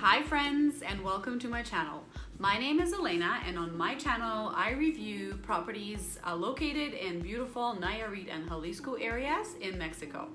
Hi friends, and welcome to my channel. My name is Elena, and on my channel I review properties located in beautiful Nayarit and Jalisco areas in Mexico.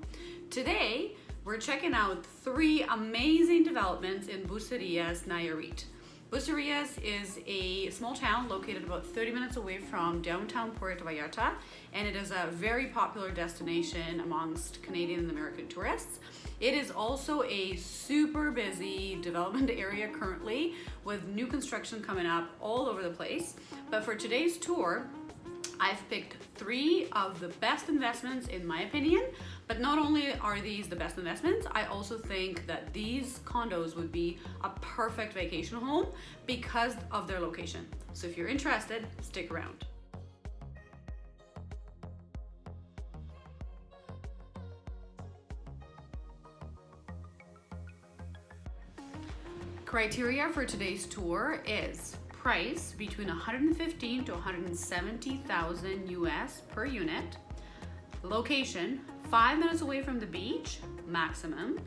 Today we're checking out three amazing developments in Bucerias, Nayarit. Bucerias is a small town located about 30 minutes away from downtown Puerto Vallarta, and it is a very popular destination amongst Canadian and American tourists. It is also a super busy development area currently, with new construction coming up all over the place. But for today's tour, I've picked three of the best investments in my opinion. But not only are these the best investments, I also think that these condos would be a perfect vacation home because of their location. So if you're interested, stick around. Criteria for today's tour is price between 115 to 170,000 US per unit, location 5 minutes away from the beach maximum,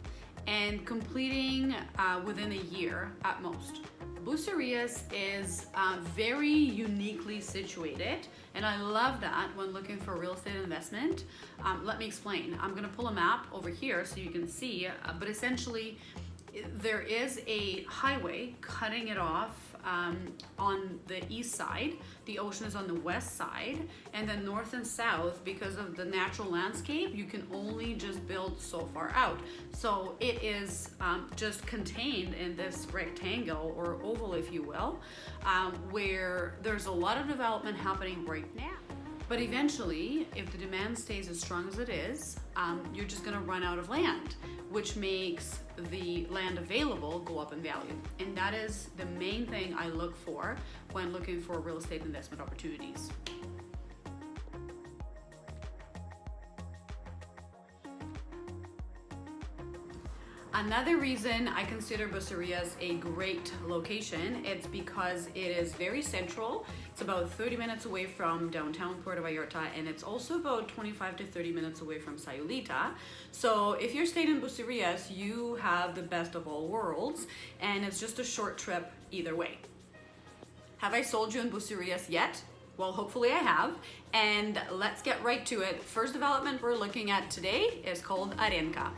and completing within a year at most. Bucerias is very uniquely situated, and I love that when looking for real estate investment. Let me explain. I'm gonna pull a map over here so you can see, but essentially there is a highway cutting it off on the east side. The ocean is on the west side, and then north and south, because of the natural landscape, you can only just build so far out. So it is just contained in this rectangle or oval, if you will, where there's a lot of development happening right now. But eventually, if the demand stays as strong as it is, you're just gonna run out of land, which makes the land available go up in value. And that is the main thing I look for when looking for real estate investment opportunities. Another reason I consider Bucerias a great location, it's because it is very central. It's about 30 minutes away from downtown Puerto Vallarta, and it's also about 25 to 30 minutes away from Sayulita. So if you're staying in Bucerias, you have the best of all worlds, and it's just a short trip either way. Have I sold you in Bucerias yet? Well, hopefully I have, and let's get right to it. First development we're looking at today is called Arenka.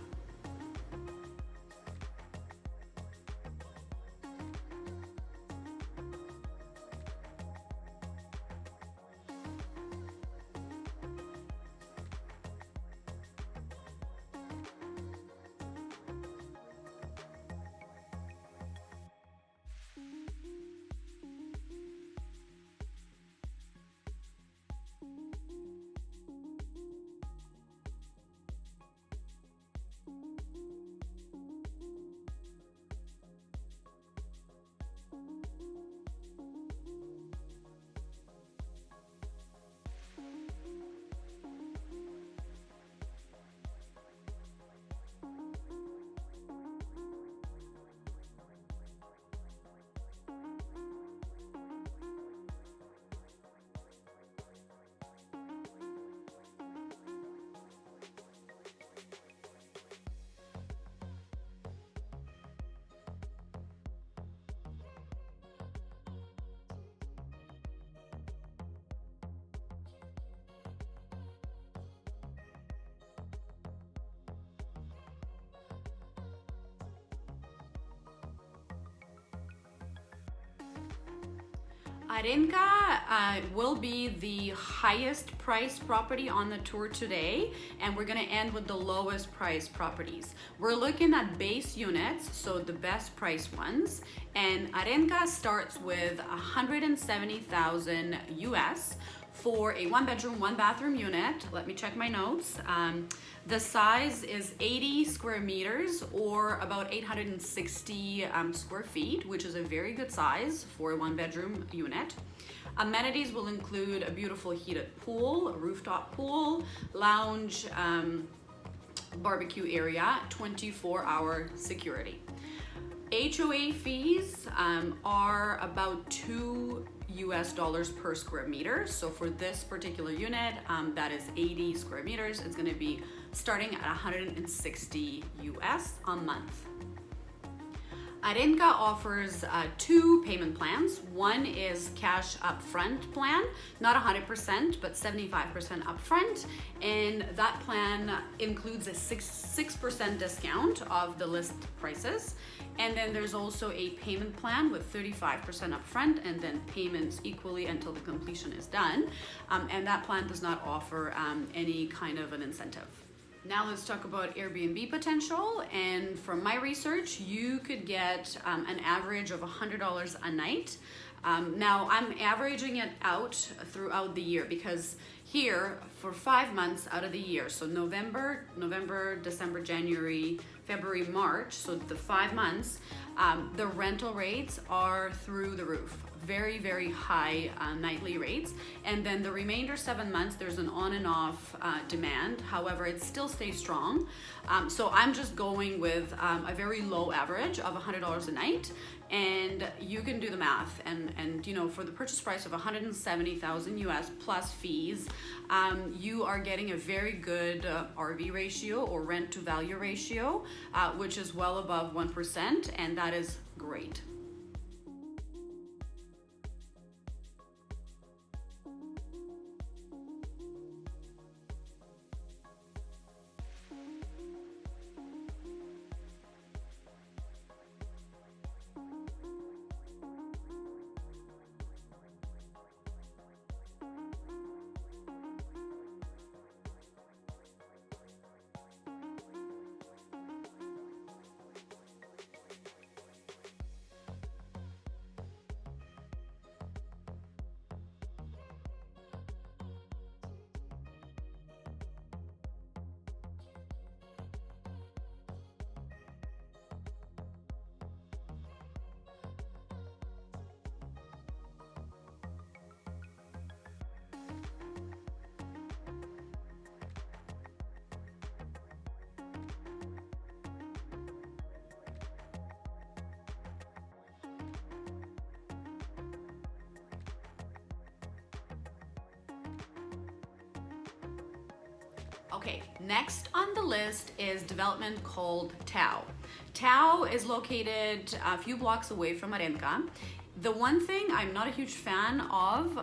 Arenka will be the highest priced property on the tour today, and we're gonna end with the lowest priced properties. We're looking at base units, so the best priced ones, and Arenka starts with 170,000 US for a 1-bedroom, 1-bathroom unit. Let me check my notes. The size is 80 square meters, or about 860 square feet, which is a very good size for a 1-bedroom unit. Amenities will include a beautiful heated pool, a rooftop pool, lounge, barbecue area, 24-hour security. HOA fees are about $2 per square meter. So for this particular unit, that is 80 square meters, it's gonna be starting at 160 US a month. Arenka offers two payment plans. One is cash upfront plan, not 100%, but 75% upfront. And that plan includes a 6% discount of the list prices. And then there's also a payment plan with 35% upfront and then payments equally until the completion is done. And that plan does not offer any kind of an incentive. Now let's talk about Airbnb potential. And from my research, you could get an average of $100 a night. Now I'm averaging it out throughout the year because here for 5 months out of the year, so November, December, January, February, March, so the 5 months, the rental rates are through the roof. Very, very high nightly rates. And then the remainder 7 months, there's an on and off demand. However, it still stays strong. So I'm just going with a very low average of $100 a night. And you can do the math. And you know, for the purchase price of $170,000 US plus fees, you are getting a very good RV ratio or rent to value ratio, which is well above 1%. And that is great. Okay, next on the list is development called Tau. Tau is located a few blocks away from Arenka. The one thing I'm not a huge fan of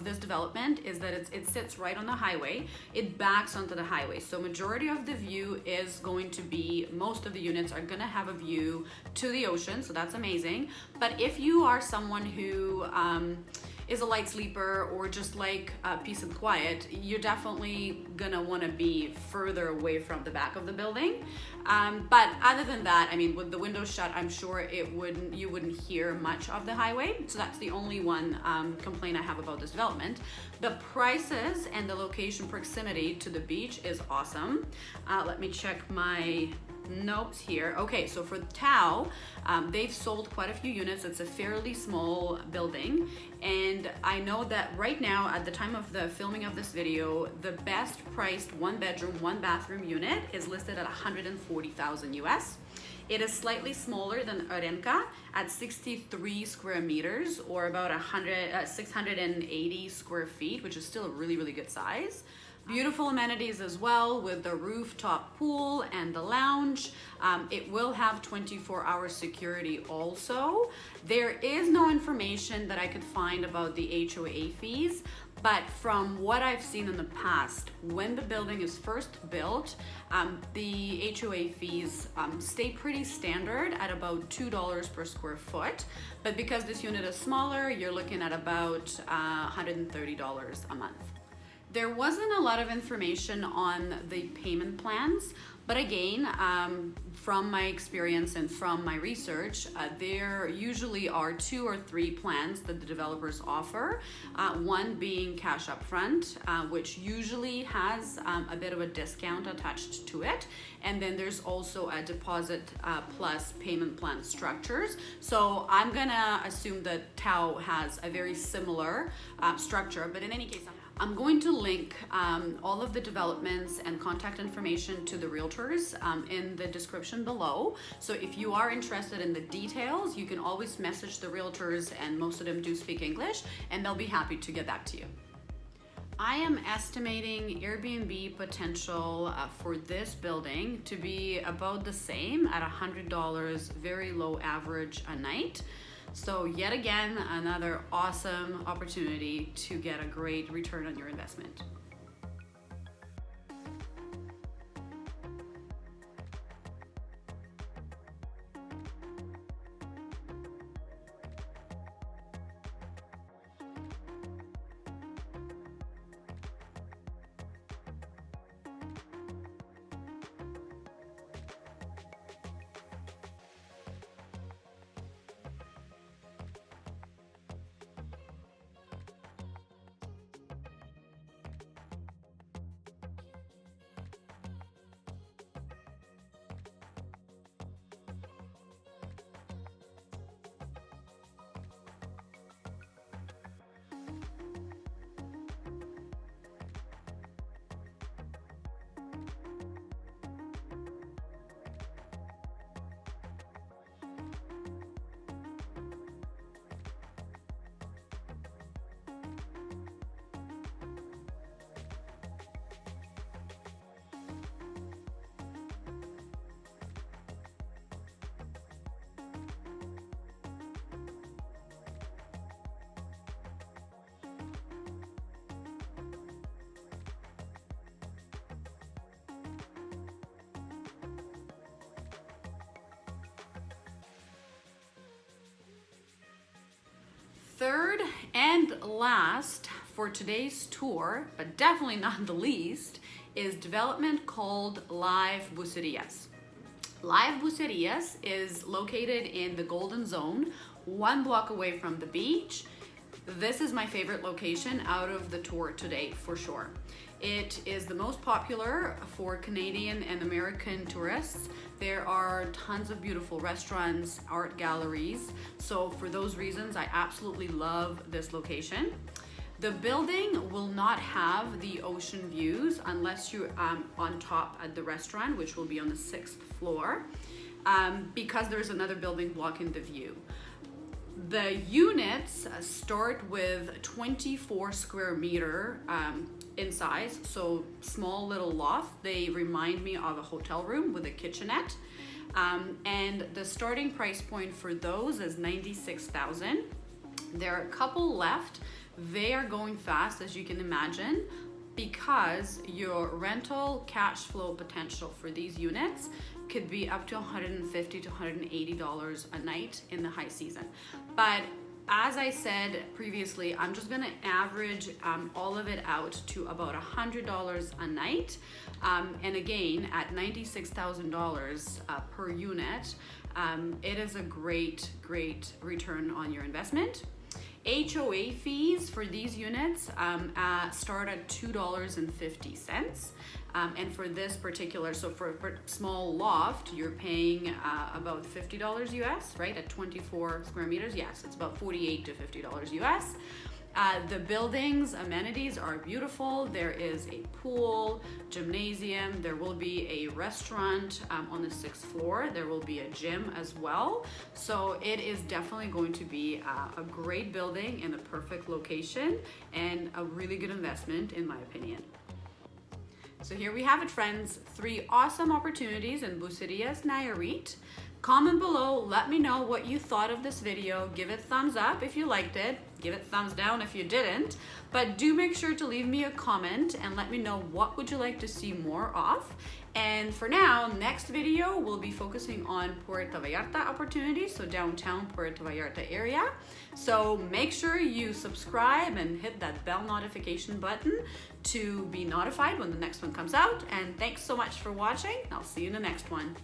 this development is that it sits right on the highway. It backs onto the highway. So majority of the view is going to be, most of the units are gonna have a view to the ocean, so that's amazing. But if you are someone who is a light sleeper or just like peace and quiet, you're definitely gonna wanna be further away from the back of the building. But other than that, I mean, with the windows shut, I'm sure you wouldn't hear much of the highway. So that's the only one complaint I have about this development. The prices and the location proximity to the beach is awesome. Let me check my notes here. Okay, so for Tau, they've sold quite a few units. It's a fairly small building, and I know that right now, at the time of the filming of this video, the best priced 1-bedroom, 1-bathroom unit is listed at $140,000 US. It is slightly smaller than Arenka at 63 square meters, or about 680 square feet, which is still a really, really good size. Beautiful amenities as well with the rooftop pool and the lounge. It will have 24-hour security also. There is no information that I could find about the HOA fees, but from what I've seen in the past, when the building is first built, the HOA fees stay pretty standard at about $2 per square foot. But because this unit is smaller, you're looking at about $130 a month. There wasn't a lot of information on the payment plans, but again, from my experience and from my research, there usually are 2 or 3 plans that the developers offer. One being cash upfront, which usually has a bit of a discount attached to it. And then there's also a deposit plus payment plan structures. So I'm gonna assume that Tau has a very similar structure, but in any case, I'm going to link all of the developments and contact information to the realtors in the description below. So if you are interested in the details, you can always message the realtors, and most of them do speak English, and they'll be happy to get back to you. I am estimating Airbnb potential for this building to be about the same at $100, very low average a night. So yet again, another awesome opportunity to get a great return on your investment. Third and last for today's tour, but definitely not the least, is development called Live Bucerias. Live Bucerias is located in the Golden Zone, 1 block away from the beach. This is my favorite location out of the tour today for sure. It is the most popular for Canadian and American tourists. There are tons of beautiful restaurants, art galleries. So for those reasons, I absolutely love this location. The building will not have the ocean views unless you're on top at the restaurant, which will be on the 6th floor, because there's another building blocking the view. The units start with 24 square meter in size, so small little loft. They remind me of a hotel room with a kitchenette. And the starting price point for those is $96,000. There are a couple left. They are going fast, as you can imagine, because your rental cash flow potential for these units could be up to $150 to $180 a night in the high season. But as I said previously, I'm just gonna average all of it out to about $100 a night. And again, at $96,000 per unit, it is a great return on your investment. HOA fees for these units start at $2.50. And for this particular, so for a small loft, you're paying about $50 US, right? At 24 square meters, yes, it's about $48 to $50 US. The building's amenities are beautiful. There is a pool, gymnasium, there will be a restaurant on the 6th floor. There will be a gym as well. So it is definitely going to be a great building in the perfect location and a really good investment in my opinion. So here we have it, friends. 3 awesome opportunities in Bucerias, Nayarit. Comment below, let me know what you thought of this video. Give it thumbs up if you liked it. Give it thumbs down if you didn't. But do make sure to leave me a comment and let me know what would you like to see more of. And for now, next video we'll be focusing on Puerto Vallarta opportunities, so downtown Puerto Vallarta area. So make sure you subscribe and hit that bell notification button to be notified when the next one comes out. And thanks so much for watching. I'll see you in the next one.